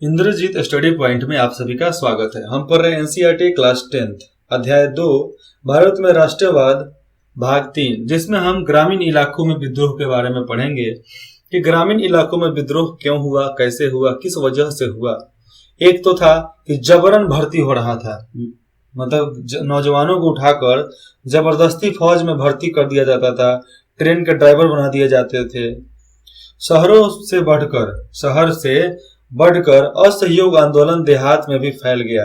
Indrajit study point में आप सभी का स्वागत है। हम पढ़ रहे हैं एनसीईआरटी क्लास 10 अध्याय 2 भारत में राष्ट्रवाद भाग 3, जिसमें हम ग्रामीण इलाकों में विद्रोह के बारे में पढ़ेंगे कि ग्रामीण इलाकों में विद्रोह क्यों हुआ, कैसे हुआ, किस वजह से हुआ। एक तो था कि जबरन भर्ती हो रहा था, मतलब नौजवानों को उठाकर जबरदस्ती फौज में भर्ती कर दिया जाता था, ट्रेन के ड्राइवर बना दिए जाते थे। शहर से बढ़कर असहयोग आंदोलन देहात में भी फैल गया।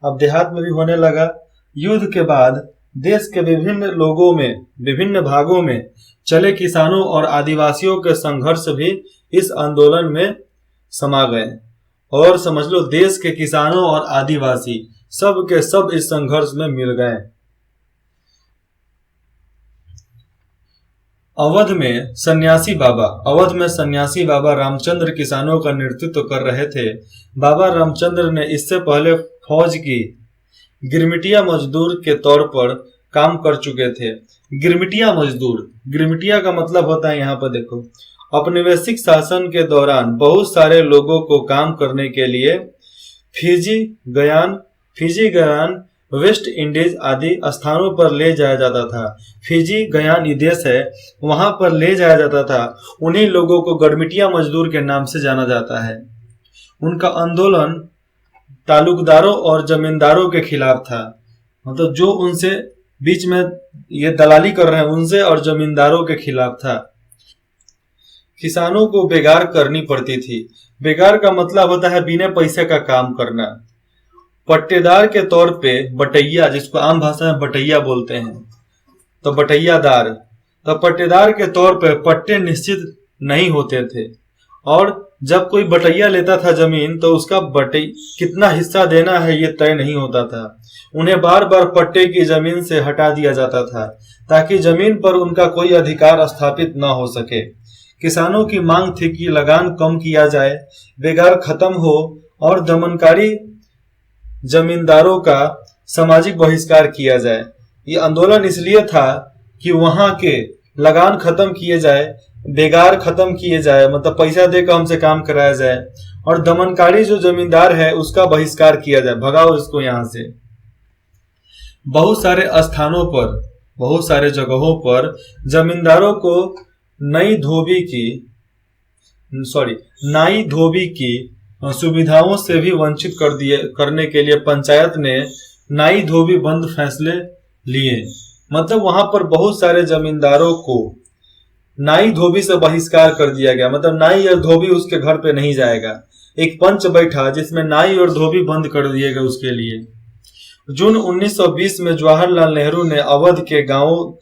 अब देहात में भी होने लगा। युद्ध के बाद देश के विभिन्न भागों में चले किसानों और आदिवासियों के संघर्ष भी इस आंदोलन में समा गए। और समझ लो, देश के किसानों और आदिवासी सब के सब इस संघर्ष में मिल गए। अवध में सन्यासी बाबा रामचंद्र किसानों का नेतृत्व कर रहे थे। बाबा रामचंद्र ने इससे पहले फौज की गिरमिटिया मजदूर के तौर पर काम कर चुके थे। गिरमिटिया का मतलब होता है, यहाँ पर देखो, औपनिवेशिक शासन के दौरान बहुत सारे लोगों को काम करने के लिए फिजी गयान, वेस्ट इंडीज आदि स्थानों पर ले जाया जाता था। फिजी गयान देश है, वहां पर ले जाया जाता था। उन्हीं लोगों को गिरमिटिया मजदूर के नाम से जाना जाता है। उनका आंदोलन तालुकदारों और जमींदारों के खिलाफ था, मतलब जो उनसे बीच में ये दलाली कर रहे हैं उनसे और जमींदारों के खिलाफ था। किसानों को बेगार करनी पड़ती थी। बेगार का मतलब होता है बिना पैसे का काम करना। पट्टेदार के तौर पे बटैया, जिसको आम भाषा में बटैया बोलते हैं, तो बटैयादार, तो पट्टेदार के तौर पे पट्टे निश्चित नहीं होते थे। और जब कोई बटैया लेता था जमीन, तो उसका कितना हिस्सा देना है ये तय नहीं होता था। उन्हें बार बार पट्टे की जमीन से हटा दिया जाता था ताकि जमीन पर उनका कोई अधिकार स्थापित न हो सके। किसानों की मांग थी कि लगान कम किया जाए, बेगार खत्म हो और दमनकारी जमींदारों का सामाजिक बहिष्कार किया जाए। ये आंदोलन इसलिए था कि वहां के लगान खत्म किए जाए, बेगार खत्म किए जाए, मतलब पैसा देकर हमसे काम कराया जाए, और दमनकारी जो जमींदार है उसका बहिष्कार किया जाए, भगाओ इसको यहाँ से। बहुत सारे जगहों पर जमींदारों को नाई धोबी की सुविधाओं से भी वंचित करने के लिए पंचायत ने नाई धोबी बंद फैसले लिए। मतलब वहां पर बहुत सारे जमींदारों को नाई धोबी से बहिष्कार कर दिया गया, मतलब नाई और धोबी उसके घर पे नहीं जाएगा। एक पंच बैठा जिसमें नाई और धोबी बंद कर दिए गए उसके लिए। जून 1920 में जवाहरलाल नेहरू ने अवध के गांव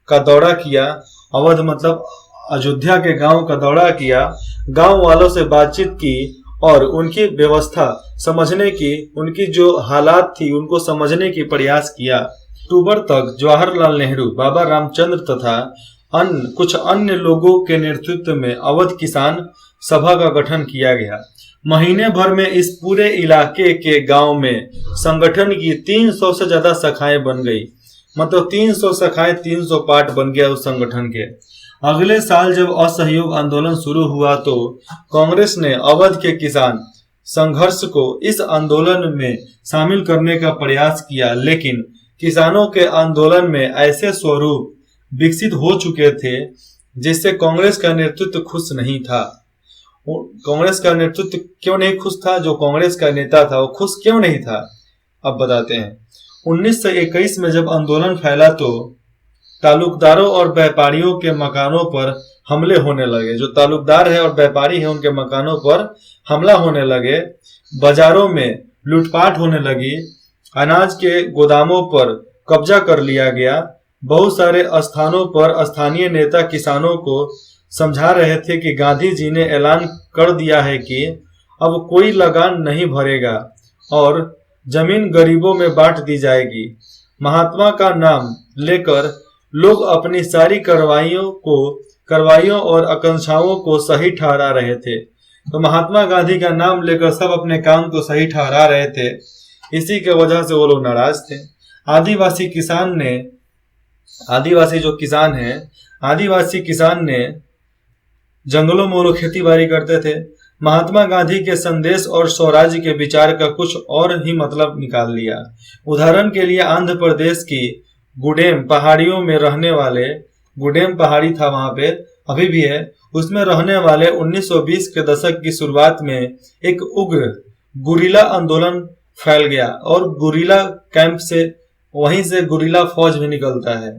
का दौरा किया। अवध मतलब अयोध्या के गांव का दौरा किया, गांव वालों से बातचीत की और उनकी व्यवस्था समझने की, उनकी जो हालात थी उनको समझने की प्रयास किया। अक्टूबर तक जवाहरलाल नेहरू, बाबा रामचंद्र तथा कुछ अन्य लोगों के नेतृत्व में अवध किसान सभा का गठन किया गया। महीने भर में इस पूरे इलाके के गांव में संगठन की 300 से ज्यादा शाखाएं बन गई, मतलब 300 शाखाएं, 300 पार्ट बन गया उस संगठन के। अगले साल जब असहयोग आंदोलन शुरू हुआ तो कांग्रेस ने अवध के किसान संघर्ष को इस आंदोलन में शामिल करने का प्रयास किया, लेकिन किसानों के आंदोलन में ऐसे स्वरूप विकसित हो चुके थे जिससे कांग्रेस का नेतृत्व खुश नहीं था। कांग्रेस का नेतृत्व क्यों नहीं खुश था? जो कांग्रेस का नेता था वो खुश क्यों नहीं था, अब बताते हैं। 1921 में जब आंदोलन फैला तो तालुकदारों और व्यापारियों के मकानों पर हमले होने लगे। जो तालुकदार है और व्यापारी है उनके मकानों पर हमला होने लगे। बाजारों में लूटपाट होने लगी। अनाज के गोदामों पर कब्जा कर लिया गया। बहुत सारे स्थानों पर स्थानीय नेता किसानों को समझा रहे थे कि गांधी जी ने ऐलान कर दिया है कि अब कोई लगान नहीं भरेगा और जमीन गरीबों में बांट दी जाएगी। महात्मा का नाम लेकर लोग अपनी सारी कार्रवाइयों और आकांक्षाओं को सही ठहरा रहे थे। तो महात्मा गांधी का नाम लेकर सब अपने काम को सही ठहरा रहे थे, इसी के वजह से वो लोग नाराज थे। आदिवासी किसान ने जंगलों में वो लोग खेती बाड़ी करते थे। महात्मा गांधी के संदेश और स्वराज्य के विचार का कुछ और ही मतलब निकाल लिया। उदाहरण के लिए आंध्र प्रदेश की गुडेम पहाड़ियों में रहने वाले, गुडेम पहाड़ी था वहां पे, अभी भी है, उसमें रहने वाले 1920 के दशक की शुरुआत में एक उग्र गुरिल्ला आंदोलन फैल गया और गुरिल्ला कैंप से, वहीं से गुरिल्ला फौज भी निकलता है।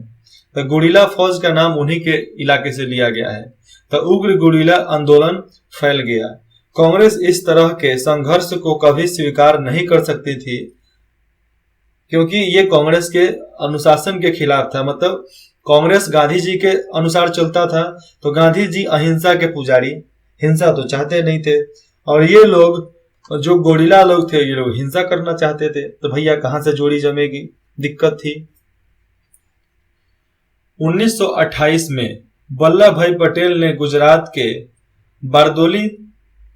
तो गुरिल्ला फौज का नाम उन्हीं के इलाके से लिया गया है। तो उग्र गुरिल्ला आंदोलन फैल गया। कांग्रेस इस तरह के संघर्ष को कभी स्वीकार नहीं कर सकती थी, क्योंकि ये कांग्रेस के अनुशासन के खिलाफ था। मतलब कांग्रेस गांधी जी के अनुसार चलता था, तो गांधी जी अहिंसा के पुजारी, हिंसा तो चाहते नहीं थे, और ये लोग जो गोरिल्ला लोग थे, ये लोग हिंसा करना चाहते थे। तो भैया कहां से जोड़ी जमेगी, दिक्कत थी। 1928 में वल्लभ भाई पटेल ने गुजरात के बारदोली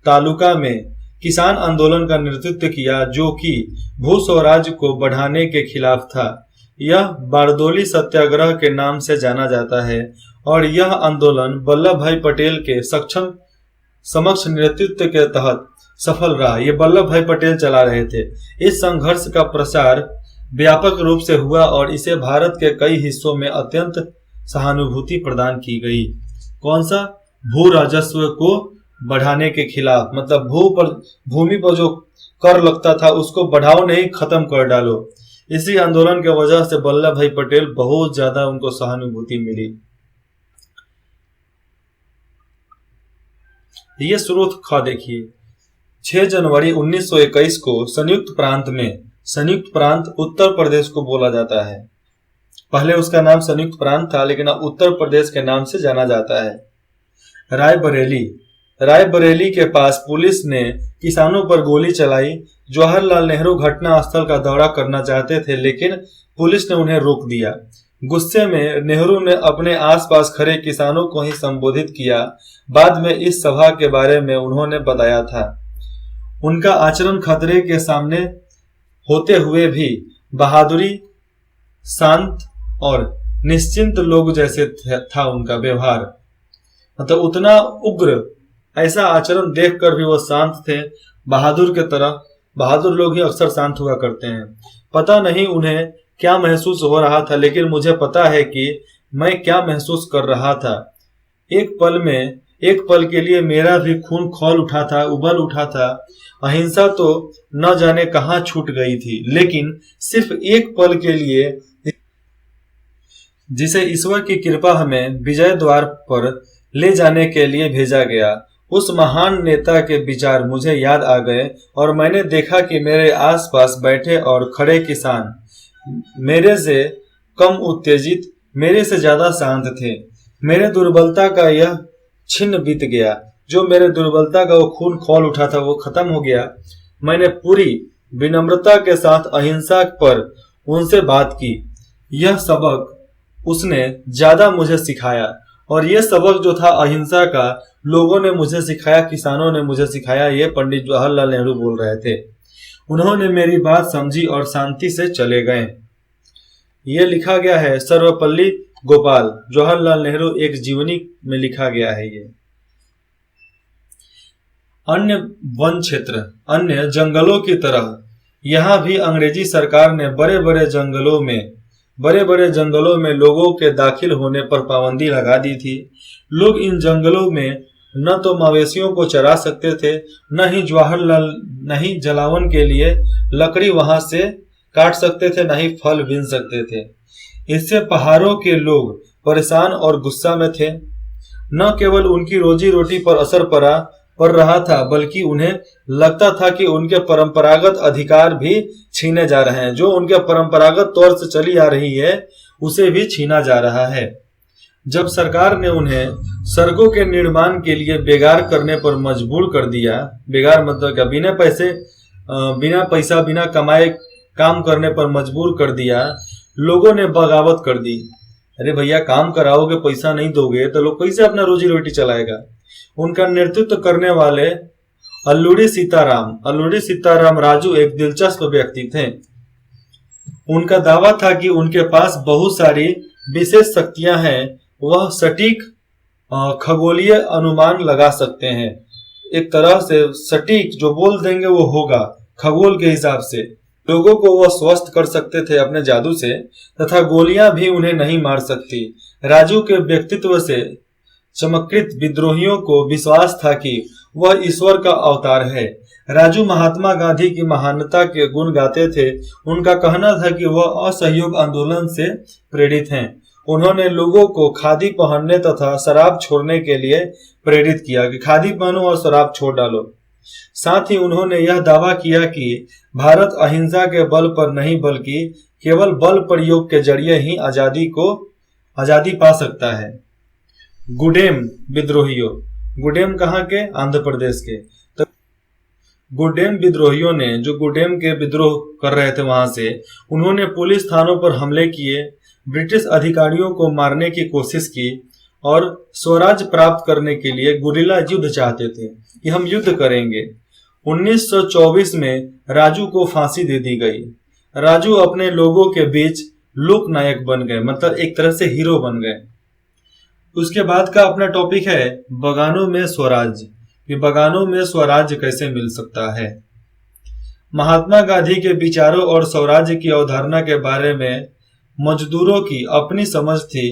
तालुका में किसान आंदोलन का नेतृत्व किया, जो कि भू स्वराज को बढ़ाने के खिलाफ था। यह बारदोली सत्याग्रह के नाम से जाना जाता है और यह आंदोलन वल्लभ भाई पटेल के समक्ष नेतृत्व के तहत सफल रहा। ये वल्लभ भाई पटेल चला रहे थे। इस संघर्ष का प्रसार व्यापक रूप से हुआ और इसे भारत के कई हिस्सों में अत्यंत सहानुभूति प्रदान की गई। कौन सा? भू राजस्व को बढ़ाने के खिलाफ, मतलब भूमि पर जो कर लगता था उसको बढ़ाओ नहीं, खत्म कर डालो। इसी आंदोलन की वजह से वल्लभ भाई पटेल बहुत ज्यादा उनको सहानुभूति मिली। ये स्रोत खा देखिए, 6 जनवरी 1921 को संयुक्त प्रांत उत्तर प्रदेश को बोला जाता है। पहले उसका नाम संयुक्त प्रांत था, लेकिन अब उत्तर प्रदेश के नाम से जाना जाता है। रायबरेली के पास पुलिस ने किसानों पर गोली चलाई। जवाहरलाल नेहरू घटना स्थल का दौरा करना चाहते थे, लेकिन पुलिस ने उन्हें रोक दिया। गुस्से में नेहरू ने अपने आसपास खड़े किसानों को ही संबोधित किया। बाद में इस सभा के बारे में उन्होंने बताया था, उनका आचरण खतरे के सामने होते हुए भी बहादुरी, शांत और निश्चिंत लोग जैसे था उनका व्यवहार। मतलब उतना उग्र, ऐसा आचरण देखकर भी वो शांत थे, बहादुर के तरह। बहादुर लोग ही अक्सर शांत हुआ करते हैं। पता नहीं उन्हें क्या महसूस हो रहा था, लेकिन मुझे पता है कि मैं क्या महसूस कर रहा था। एक पल के लिए मेरा भी खून खौल उठा था, उबल उठा था। अहिंसा तो न जाने कहां छूट गई थी, लेकिन सिर्फ एक पल के लिए, जिसे ईश्वर की कृपा हमें विजय द्वार पर ले जाने के लिए भेजा गया, उस महान नेता के विचार मुझे याद आ गए और मैंने देखा कि मेरे आसपास बैठे और खड़े किसान मेरे से कम उत्तेजित, मेरे से ज्यादा शांत थे। मेरे दुर्बलता का यह छिन्न बीत गया, जो मेरे दुर्बलता का वो खून खौल उठा था वो खत्म हो गया। मैंने पूरी विनम्रता के साथ अहिंसा पर उनसे बात की। यह सबक उसने ज्यादा मुझे सिखाया, और यह सबक जो था अहिंसा का, लोगों ने मुझे सिखाया, किसानों ने मुझे सिखाया। ये पंडित जवाहरलाल नेहरू बोल रहे थे। उन्होंने मेरी बात समझी और शांति से चले गए। ये लिखा गया है सर्वपल्ली गोपाल, जवाहरलाल नेहरू एक जीवनी में लिखा गया है। ये अन्य वन क्षेत्र, अन्य जंगलों की तरह यहाँ भी अंग्रेजी सरकार ने बड़े बड़े जंगलों में लोगों के दाखिल होने पर पाबंदी लगा दी थी। लोग इन जंगलों में न तो मवेशियों को चरा सकते थे, न ही जलावन के लिए लकड़ी वहां से काट सकते थे, न ही फल बीन सकते थे। इससे पहाड़ों के लोग परेशान और गुस्सा में थे। न केवल उनकी रोजी रोटी पर असर पड़ रहा था, बल्कि उन्हें लगता था कि उनके परंपरागत अधिकार भी छीने जा रहे हैं। जो उनके परंपरागत तौर से चली आ रही है, उसे भी छीना जा रहा है। जब सरकार ने उन्हें सड़कों के निर्माण के लिए बेगार करने पर मजबूर कर दिया, बेगार मतलब क्या, बिना पैसा बिना कमाए काम करने पर मजबूर कर दिया, लोगों ने बगावत कर दी। अरे भैया, काम कराओगे, पैसा नहीं दोगे तो लोग कैसे अपना रोजी रोटी चलाएगा। उनका नेतृत्व करने वाले अल्लूरी सीताराम राजू एक दिलचस्प व्यक्ति थे। उनका दावा था कि उनके पास बहुत सारी विशेष शक्तियां हैं, वह सटीक खगोलीय अनुमान लगा सकते हैं। एक तरह से सटीक जो बोल देंगे वो होगा, खगोल के हिसाब से। लोगों को वह स्वस्थ कर सकते थे अपने जादू से, तथा गोलियां भी उन्हें नहीं मार सकती। राजू के व्यक्तित्व से चमत्कृत विद्रोहियों को विश्वास था कि वह ईश्वर का अवतार है। राजू महात्मा गांधी की महानता के गुण गाते थे। उनका कहना था कि वह असहयोग आंदोलन से प्रेरित हैं। उन्होंने लोगों को खादी पहनने तथा शराब छोड़ने के लिए प्रेरित किया कि खादी पहनो और शराब छोड़ डालो। साथ ही उन्होंने यह दावा किया कि भारत अहिंसा के बल पर नहीं बल्कि केवल बल प्रयोग के जरिए ही आजादी पा सकता है। गुडेम विद्रोहियों, गुडेम कहाँ के? आंध्र प्रदेश के। तो गुडेम विद्रोहियों ने, जो गुडेम के विद्रोह कर रहे थे वहां से, उन्होंने पुलिस थानों पर हमले किए, ब्रिटिश अधिकारियों को मारने की कोशिश की और स्वराज प्राप्त करने के लिए गुरिल्ला युद्ध चाहते थे कि हम युद्ध करेंगे। 1924 में राजू को फांसी दे दी गई। राजू अपने लोगों के बीच लोक नायक बन गए, मतलब एक तरह से हीरो बन गए। उसके बाद का अपना टॉपिक है बगानों में स्वराज, कि बगानों में स्वराज कैसे मिल सकता है। महात्मा गांधी के विचारों और स्वराज्य की अवधारणा के बारे में मजदूरों की अपनी समझ थी।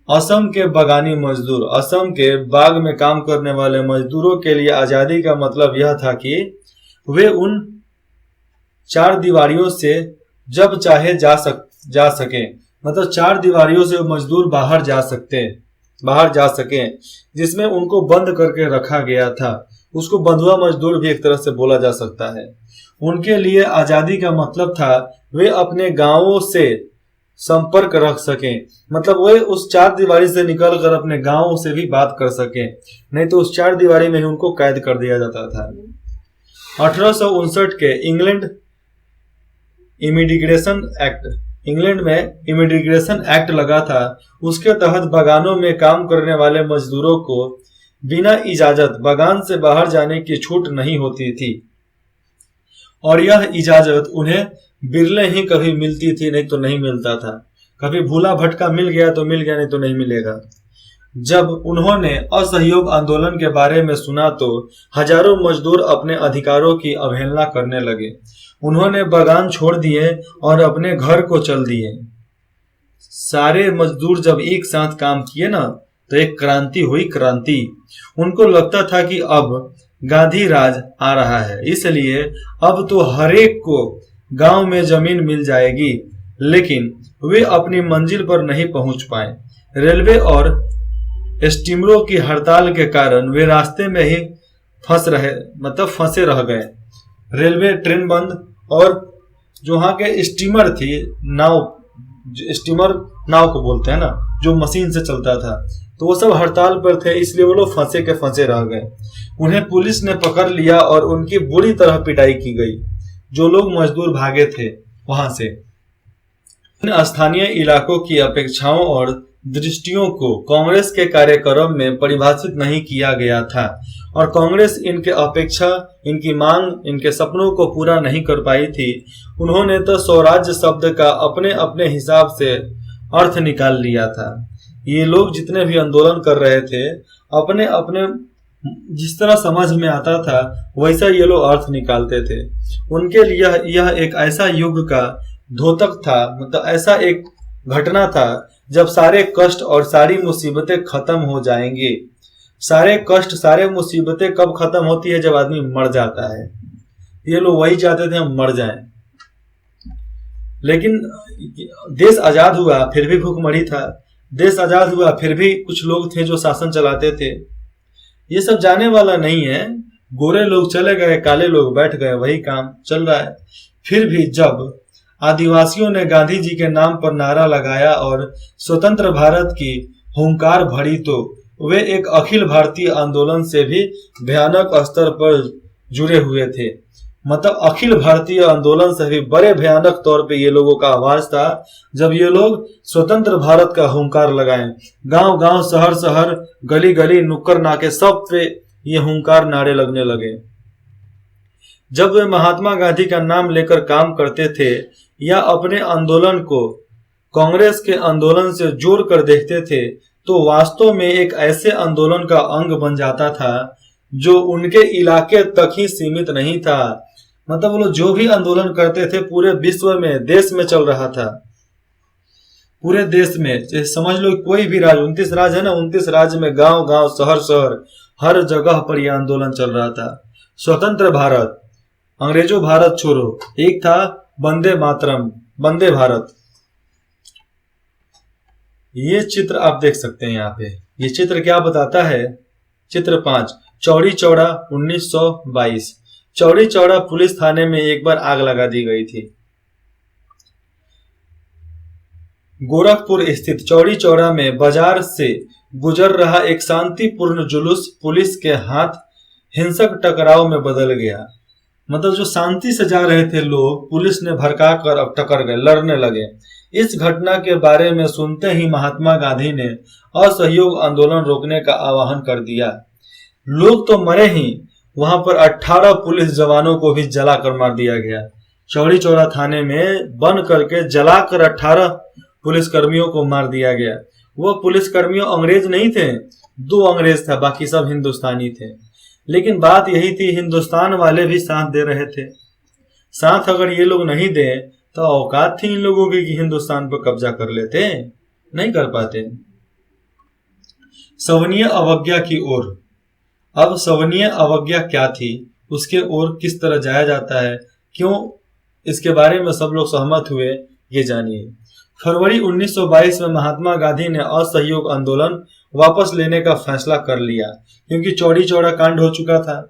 असम के बगानी मजदूर, असम के बाग में काम करने वाले मजदूरों के लिए आजादी का मतलब यह था कि वे उन चार दीवारियों से जब चाहे जा सके, मतलब चार दीवारियों से मजदूर बाहर जा सके, जिसमें उनको बंद करके रखा गया था। उसको बंधुआ मजदूर भी एक तरह से बोला जा सकता है। उनके लिए आजादी का मतलब था वे अपने गांवों से संपर्क रख सकें, मतलब वे उस चार दीवारी से निकलकर अपने गांवों से भी बात कर सकें, नहीं तो उस चार दीवारी में ही उनको कैद कर दिया जाता था। 1859 के इंग्लैंड में इमिग्रेशन एक्ट लगा था। उसके तहत बगानों में काम करने वाले मजदूरों को बिना इजाजत बगान से बाहर जाने की छूट नहीं होती थी, और यह इजाजत उन्हें बिरले ही कभी मिलती थी, नहीं तो नहीं मिलता था। कभी भूला भटका मिल गया तो मिल गया, नहीं तो नहीं मिलेगा। जब उन्होंने असहयोग आंदोलन के बारे में सुना तो हजारों मजदूर अपने अधिकारों की अवहेलना करने लगे। उन्होंने बगान छोड़ दिए और अपने घर को चल दिए। सारे मजदूर जब एक साथ काम किए ना, तो एक क्रांति हुई, क्रांति। उनको लगता था कि अब गांधी राज आ रहा है, इसलिए अब तो हरेक को गांव में जमीन मिल जाएगी। लेकिन वे अपनी मंजिल पर नहीं पहुंच पाए। रेलवे और स्टीमरों की हड़ताल के कारण वे रास्ते में ही फंसे रह गए। रेलवे ट्रेन बंद, और जो वहां के स्टीमर थी, स्टीमर नाव को बोलते हैं ना, जो मशीन से चलता था, तो वो सब हड़ताल पर थे, इसलिए वो लोग फंसे के फंसे रह गए। उन्हें पुलिस ने पकड़ लिया और उनकी बुरी तरह पिटाई की गई। जो लोग मजदूर भागे थे वहां से। इन स्थानीय इलाकों की अपेक्षाओं और दृष्टियों को कांग्रेस के कार्यक्रम में परिभाषित नहीं किया गया था, और कांग्रेस इनके अपेक्षा, इनकी मांग, इनके सपनों को पूरा नहीं कर पाई थी। उन्होंने तो स्वराज्य शब्द का अपने अपने हिसाब से अर्थ निकाल लिया था। ये लोग जितने भी आंदोलन कर रहे थे, अपने अपने जिस तरह समझ में आता था वैसा ये लोग अर्थ निकालते थे। उनके लिए यह एक ऐसा युग का द्योतक था, मतलब ऐसा एक घटना था जब सारे कष्ट और सारी मुसीबतें खत्म हो जाएंगी। सारे कष्ट, सारे मुसीबतें कब खत्म होती है? जब आदमी मर जाता है। ये लोग वही चाहते थे हम मर जाएं। लेकिन देश आजाद हुआ फिर भी भूखमरी था। देश आजाद हुआ फिर भी कुछ लोग थे जो शासन चलाते थे। ये सब जाने वाला नहीं है। गोरे लोग चले गए, काले लोग बैठ गए, वही काम चल रहा है। फिर भी जब आदिवासियों ने गांधी जी के नाम पर नारा लगाया और स्वतंत्र भारत की हुंकार भरी, तो वे एक अखिल भारतीय आंदोलन से भी भयानक स्तर पर जुड़े हुए थे। मतलब अखिल भारतीय आंदोलन से भी बड़े भयानक तौर पे ये लोगों का आवाज था जब ये लोग स्वतंत्र भारत का हुंकार लगाएं। गांव गांव, शहर शहर, गली गली, नुक्कड़ नाके, सब पे ये हुंकार नारे लगने लगे। जब वे महात्मा गांधी का नाम लेकर काम करते थे या अपने आंदोलन को कांग्रेस के आंदोलन से जोड़ कर देखते थे, तो वास्तव में एक ऐसे आंदोलन का अंग बन जाता था जो उनके इलाके तक ही सीमित नहीं था। मतलब वो लोग जो भी आंदोलन करते थे पूरे विश्व में, देश में चल रहा था, पूरे देश में। समझ लो कोई भी राज्य, 29 राज्य है ना, 29 राज्य में गांव गांव, शहर शहर, हर जगह पर यह आंदोलन चल रहा था। स्वतंत्र भारत, अंग्रेजों भारत छोड़ो, एक था वंदे मातरम, वंदे भारत। ये चित्र आप देख सकते हैं यहाँ पे। ये चित्र क्या बताता है? चित्र 5, चौड़ी चौड़ा 1922। चौड़ी चौड़ा पुलिस थाने में एक बार आग लगा दी गई थी। गोरखपुर स्थित चौड़ी चौड़ा में बाजार से गुजर रहा एक शांतिपूर्ण जुलूस पुलिस के हाथ हिंसक टकराव में बदल गया। मतलब जो शांति से जा रहे थे लोग, पुलिस ने भड़का कर अब टकर गए, लड़ने लगे। इस घटना के बारे में सुनते ही महात्मा गांधी ने असहयोग आंदोलन रोकने का आह्वान कर दिया। लोग तो मरे ही, वहां पर 18 पुलिस जवानों को भी जलाकर मार दिया गया। चौड़ी चौड़ा थाने में बंद करके जलाकर 18 पुलिसकर्मियों को मार दिया गया। वो पुलिसकर्मियों अंग्रेज नहीं थे, 2 अंग्रेज था, बाकी सब हिंदुस्तानी थे। लेकिन बात यही थी, हिंदुस्तान वाले भी साथ दे रहे थे। साथ अगर ये लोग नहीं दे तो औकात थी इन लोगों की कि हिंदुस्तान पर कब्जा कर लेते, नहीं कर पाते। सवनीय अवज्ञा की ओर। अब सवनीय अवज्ञा क्या थी, उसके ओर किस तरह जाया जाता है, क्यों इसके बारे में सब लोग सहमत हुए, ये जानिए। फरवरी 1922 में महात्मा गांधी ने असहयोग आंदोलन वापस लेने का फैसला कर लिया, क्योंकि चौड़ी चौड़ा कांड हो चुका था।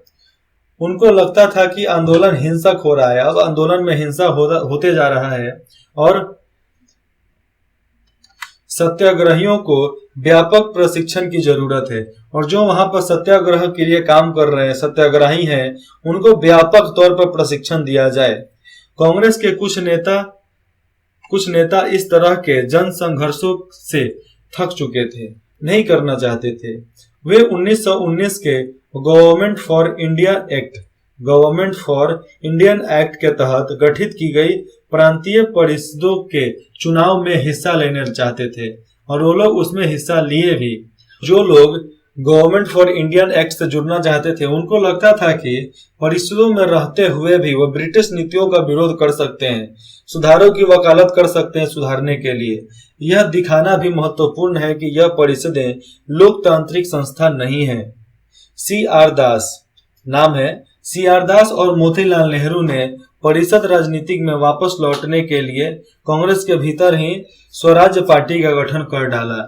उनको लगता था कि आंदोलन हिंसक हो रहा है, अब आंदोलन में हिंसा होते जा रहा है और सत्याग्रहियों को व्यापक प्रशिक्षण की जरूरत है। और जो वहां पर सत्याग्रह के लिए काम कर रहे हैं, सत्याग्रही हैं, उनको व्यापक तौर पर प्रशिक्षण दिया जाए। कांग्रेस के कुछ नेता इस तरह के जन संघर्षों से थक चुके थे, नहीं करना चाहते थे। वे 1919 के गवर्नमेंट फॉर इंडियन एक्ट के तहत गठित की गई प्रांतीय परिषदों के चुनाव में हिस्सा लेना चाहते थे, और वो लोग उसमें हिस्सा लिए भी। जो लोग गवर्नमेंट फॉर इंडियन एक्ट से जुड़ना चाहते थे, उनको लगता था कि परिषदों में रहते हुए भी वो ब्रिटिश नीतियों का विरोध कर सकते हैं, सुधारों की वकालत कर सकते हैं सुधारने के लिए। यह दिखाना भी महत्वपूर्ण है कि यह परिषदें लोकतांत्रिक संस्था नहीं है। C.R. दास नाम है। C.R. दास और मोतीलाल नेहरू ने परिषद राजनीति में वापस लौटने के लिए कांग्रेस के भीतर ही स्वराज्य पार्टी का गठन कर डाला।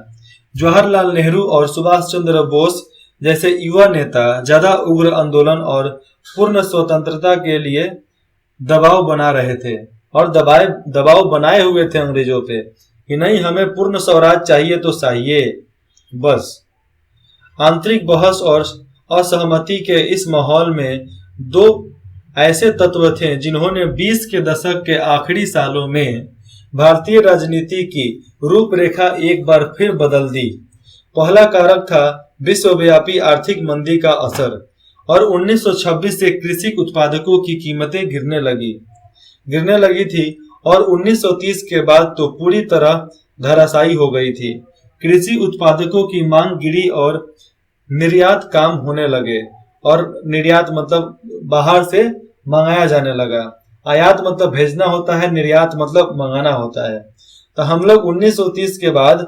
जवाहरलाल नेहरू और सुभाष चंद्र बोस जैसे युवा नेता ज्यादा उग्र आंदोलन और पूर्ण स्वतंत्रता के लिए दबाव बना रहे थे, और दबाव बनाए हुए थे अंग्रेजों पे कि नहीं, हमें पूर्ण स्वराज चाहिए तो चाहिए बस। आंतरिक बहस और असहमति के इस माहौल में 2 ऐसे तत्व थे जिन्होंने 20 के दशक के आखिरी सालों में भारतीय राजनीति की रूपरेखा एक बार फिर बदल दी। पहला कारक था विश्वव्यापी आर्थिक मंदी का असर, और 1926 से कृषि उत्पादकों की कीमतें गिरने लगी थी, और 1930 के बाद तो पूरी तरह धराशायी हो गई थी। कृषि उत्पादकों की मांग गिरी और निर्यात काम होने लगे, और निर्यात मतलब बाहर से मंगाया जाने लगा। आयात मतलब भेजना होता है, निर्यात मतलब मंगाना होता है। तो हम लोग 1930 के बाद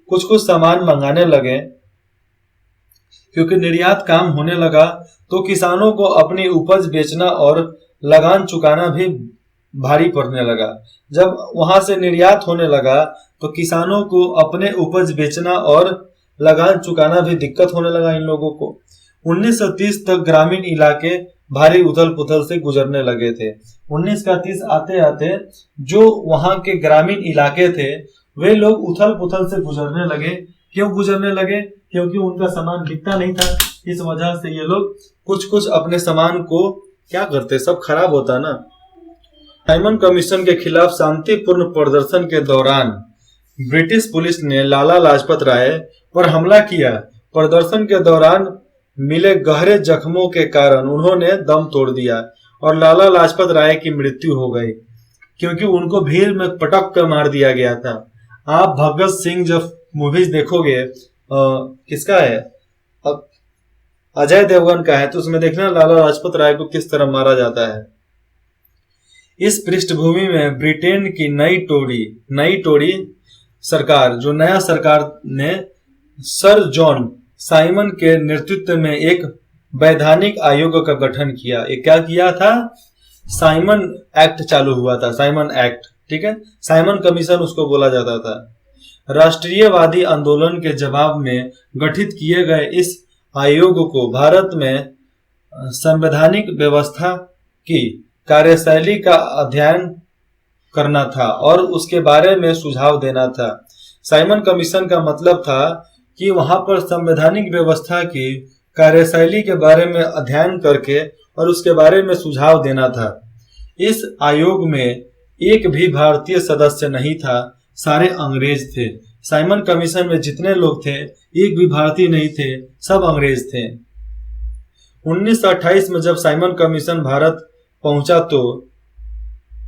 कुछ सामान मंगाने लगे, क्योंकि निर्यात काम होने लगा, तो किसानों को अपनी उपज बेचना और लगान चुकाना भी भारी पड़ने लगा। जब वहां से निर्यात होने लगा तो किसानों को अपने उपज बेचना और लगान चुकाना भी दिक्कत होने लगा इन लोगों को। 1930 तक ग्रामीण इलाके भारी उथल पुथल से गुजरने लगे थे। 1930 आते आते जो वहां के ग्रामीण इलाके थे वे लोग उथल पुथल से गुजरने लगे। क्यों गुजरने लगे? क्योंकि उनका सामान बिकता नहीं था। इस वजह से ये लोग कुछ अपने सामान को क्या करते, सब खराब होता ना। साइमन कमीशन के खिलाफ शांतिपूर्ण प्रदर्शन के दौरान ब्रिटिश पुलिस ने लाला लाजपत राय पर हमला किया। प्रदर्शन के दौरान मिले गहरे जख्मों के कारण उन्होंने दम तोड़ दिया और लाला लाजपत राय की मृत्यु हो गई, क्योंकि उनको भीड़ में पटक कर मार दिया गया था। आप भगत सिंह जब मूवीज देखोगे, किसका है, अजय देवगन का है, तो उसमें देखना लाला लाजपत राय को किस तरह मारा जाता है। इस पृष्ठभूमि में ब्रिटेन की नई टोरी सरकार, जो नया सरकार ने सर जॉन साइमन के नेतृत्व में एक वैधानिक आयोग का गठन किया। ये क्या किया था? साइमन एक्ट चालू हुआ था, साइमन एक्ट, ठीक है, साइमन कमीशन उसको बोला जाता था। राष्ट्रीयवादी आंदोलन के जवाब में गठित किए गए इस आयोग को भारत में संवैधानिक व्यवस्था की कार्यशैली का अध्ययन करना था और उसके बारे में सुझाव देना था। साइमन कमीशन का मतलब था कि वहां पर संवैधानिक व्यवस्था की कार्यशैली के बारे में अध्ययन करके और उसके बारे में सुझाव देना था। इस आयोग में एक भी भारतीय सदस्य नहीं था, सारे अंग्रेज थे। साइमन कमीशन में जितने लोग थे एक भी भारतीय नहीं थे, सब अंग्रेज थे। 1928 में जब साइमन कमीशन भारत पहुंचा तो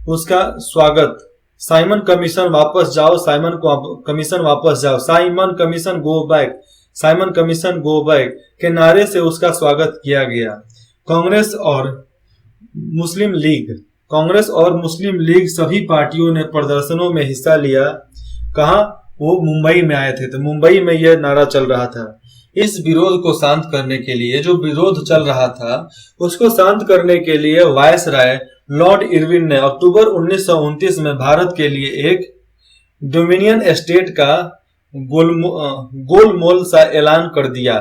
उसका स्वागत साइमन कमीशन वापस जाओ, साइमन कमीशन वापस जाओ, Simon commission go back, Simon commission go back के नारे से उसका स्वागत किया गया। कांग्रेस और मुस्लिम लीग सभी पार्टियों ने प्रदर्शनों में हिस्सा लिया। कहा? वो मुंबई में आए थे, तो मुंबई में यह नारा चल रहा था। इस विरोध को शांत करने के लिए, जो विरोध चल रहा था उसको शांत करने के लिए वायसराय लॉर्ड इरविन ने अक्टूबर 1929 में भारत के लिए एक डोमिनियन स्टेट का गोलमोल सा ऐलान कर दिया।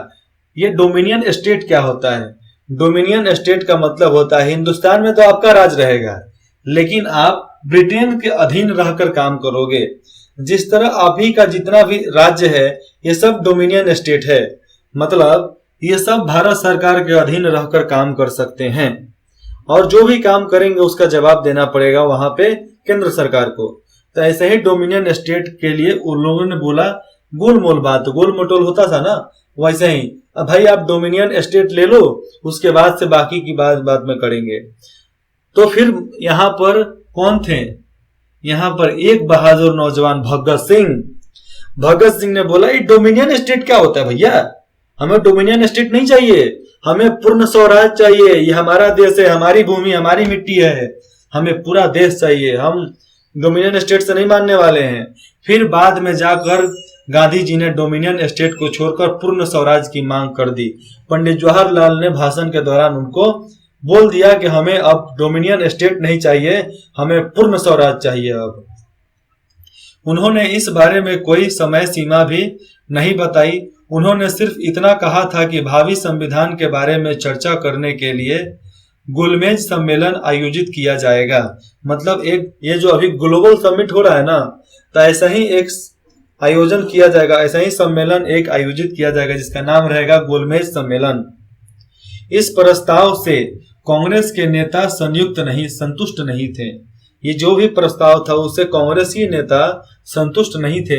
ये डोमिनियन स्टेट क्या होता है? डोमिनियन स्टेट का मतलब होता है हिंदुस्तान में तो आपका राज रहेगा, लेकिन आप ब्रिटेन के अधीन रहकर काम करोगे। जिस तरह अभी का जितना भी राज्य है ये सब डोमिनियन स्टेट है, मतलब ये सब भारत सरकार के अधीन रहकर काम कर सकते हैं और जो भी काम करेंगे उसका जवाब देना पड़ेगा वहां पे केंद्र सरकार को। तो ऐसे ही डोमिनियन स्टेट के लिए उन लोगों ने बोला गोलमोल बात, गोल मटोल होता था ना, वैसे ही अब भाई आप डोमिनियन स्टेट ले लो, उसके बाद से बाकी की बात में करेंगे। तो फिर यहाँ पर कौन थे? यहाँ पर एक बहादुर नौजवान भगत सिंह ने बोला ये डोमिनियन स्टेट क्या होता है भैया, हमें डोमिनियन स्टेट नहीं चाहिए, हमें पूर्ण स्वराज चाहिए। ये हमारा देश है, हमारी भूमि, हमारी मिट्टी है, हमें पूरा देश चाहिए, हम डोमिनियन स्टेट से नहीं मानने वाले हैं। फिर बाद में जाकर गांधी जी ने डोमिनियन स्टेट को छोड़कर पूर्ण स्वराज की मांग कर दी। पंडित जवाहरलाल ने भाषण के दौरान उनको बोल दिया कि हमें अब डोमिनियन स्टेट नहीं चाहिए, हमें पूर्ण स्वराज चाहिए। अब उन्होंने इस बारे में कोई समय सीमा भी नहीं बताई। उन्होंने सिर्फ इतना कहा था कि भावी संविधान के बारे में चर्चा करने के लिए गोलमेज सम्मेलन आयोजित किया जाएगा। मतलब एक ये जो अभी ग्लोबल समिट हो रहा है ना, तो ऐसा ही एक आयोजन किया जाएगा, ऐसा ही सम्मेलन एक आयोजित किया जाएगा जिसका नाम रहेगा गोलमेज सम्मेलन। इस प्रस्ताव से कांग्रेस के नेता संतुष्ट नहीं थे। ये जो भी प्रस्ताव था उससे कांग्रेसी नेता संतुष्ट नहीं थे।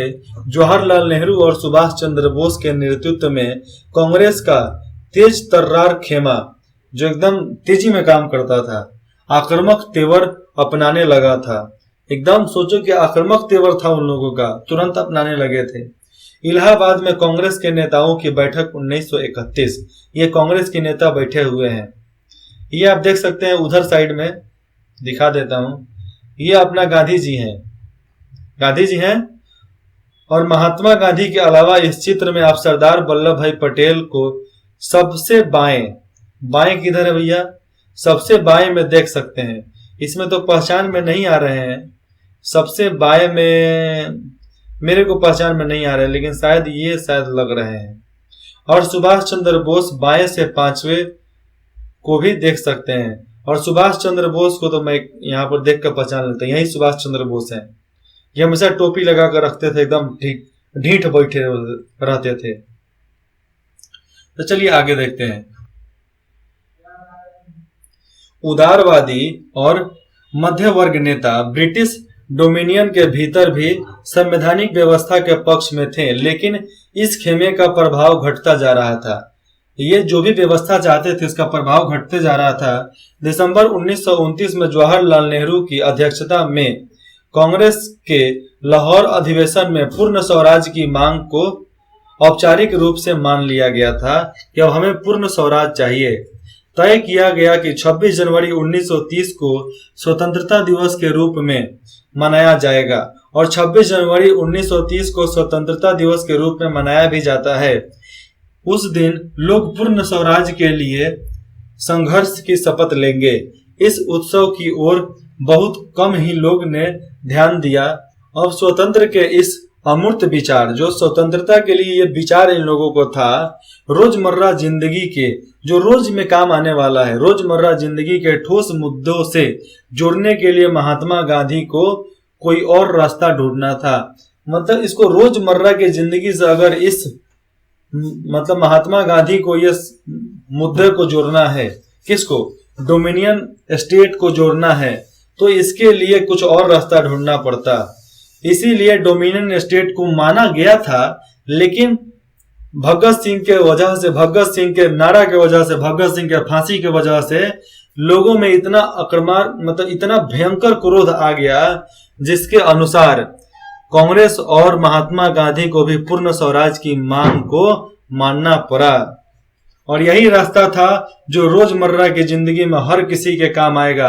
जवाहरलाल नेहरू और सुभाष चंद्र बोस के नेतृत्व में कांग्रेस का तेज तर्रार खेमा, जो एकदम तेजी में काम करता था, आक्रामक तेवर अपनाने लगा था। एकदम सोचो कि आक्रामक तेवर था उन लोगों का, तुरंत अपनाने लगे थे। इलाहाबाद में कांग्रेस के नेताओं की बैठक 1931, ये कांग्रेस के नेता बैठे हुए हैं। ये आप देख सकते हैं, उधर साइड में दिखा देता हूं, ये अपना गांधी जी हैं। और महात्मा गांधी के अलावा इस चित्र में आप सरदार वल्लभ भाई पटेल को सबसे बाएं किधर है भैया? सबसे बाएं में देख सकते हैं। इसमें तो पहचान में नहीं आ रहे हैं, सबसे बाएं में मेरे को पहचान में नहीं आ रहे, लेकिन शायद लग रहे हैं। और सुभाष चंद्र बोस बाएं से पांचवें को भी देख सकते हैं। और सुभाष चंद्र बोस को तो मैं यहाँ पर देख कर पहचान लेता हूं, यही सुभाष चंद्र बोस हैं। ये हमेशा टोपी लगा कर रखते थे, एकदम ढीठ बैठे रहते थे। तो चलिए आगे देखते हैं। उदारवादी और मध्य वर्ग नेता ब्रिटिश डोमिनियन के भीतर भी संवैधानिक व्यवस्था के पक्ष में थे, लेकिन इस खेमे का प्रभाव घटता जा रहा था। ये जो भी व्यवस्था चाहते थे उसका प्रभाव घटते जा रहा था। दिसंबर 1929 में जवाहरलाल नेहरू की अध्यक्षता में कांग्रेस के लाहौर अधिवेशन में पूर्ण स्वराज की मांग को औपचारिक रूप से मान लिया गया था कि अब हमें पूर्ण स्वराज चाहिए। तय किया गया कि 26 जनवरी 1930 को स्वतंत्रता दिवस के रूप में मनाया जाएगा और 26 जनवरी 1930 को स्वतंत्रता दिवस के रूप में मनाया भी जाता है। उस दिन लोग पूर्ण स्वराज के लिए संघर्ष की शपथ लेंगे। इस उत्सव की ओर बहुत कम ही लोग ने ध्यान दिया। अब स्वतंत्र के इस अमूर्त विचार, जो स्वतंत्रता के लिए ये विचार इन लोगों को था, रोजमर्रा जिंदगी के, जो रोज में काम आने वाला है, रोजमर्रा जिंदगी के ठोस मुद्दों से जोड़ने के लिए महात्मा गांधी को कोई और रास्ता ढूंढना था। मतलब इसको रोजमर्रा की जिंदगी से अगर इस मतलब महात्मा गांधी को ये मुद्दे को जोड़ना है, किसको, डोमिनियन स्टेट को जोड़ना है, तो इसके लिए कुछ और रास्ता ढूंढना पड़ता। इसीलिए डोमिनियन स्टेट को माना गया था, लेकिन भगत सिंह के वजह से, भगत सिंह के नारा के वजह से, भगत सिंह के फांसी के वजह से लोगों में इतना आक्रामक, मतलब इतना भयंकर क्रोध आ गया, जिसके अनुसार कांग्रेस और महात्मा गांधी को भी पूर्ण स्वराज की मांग को मानना पड़ा। और यही रास्ता था जो रोजमर्रा की जिंदगी में हर किसी के काम आएगा।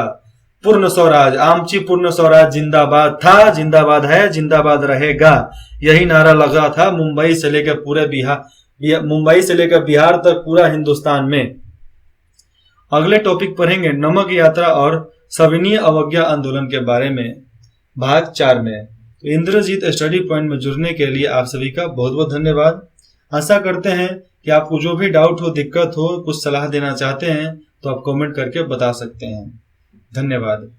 पूर्ण स्वराज, आमची पूर्ण स्वराज जिंदाबाद था, जिंदाबाद है, जिंदाबाद रहेगा, यही नारा लगा था मुंबई से लेकर पूरे मुंबई से लेकर बिहार तक, पूरा हिंदुस्तान में। अगले टॉपिक पढ़ेंगे नमक यात्रा और सविनय अवज्ञा आंदोलन के बारे में, भाग 4 में। तो इंद्रजीत स्टडी पॉइंट में जुड़ने के लिए आप सभी का बहुत बहुत धन्यवाद। आशा करते हैं कि आपको जो भी डाउट हो, दिक्कत हो, कुछ सलाह देना चाहते हैं तो आप कमेंट करके बता सकते हैं। धन्यवाद।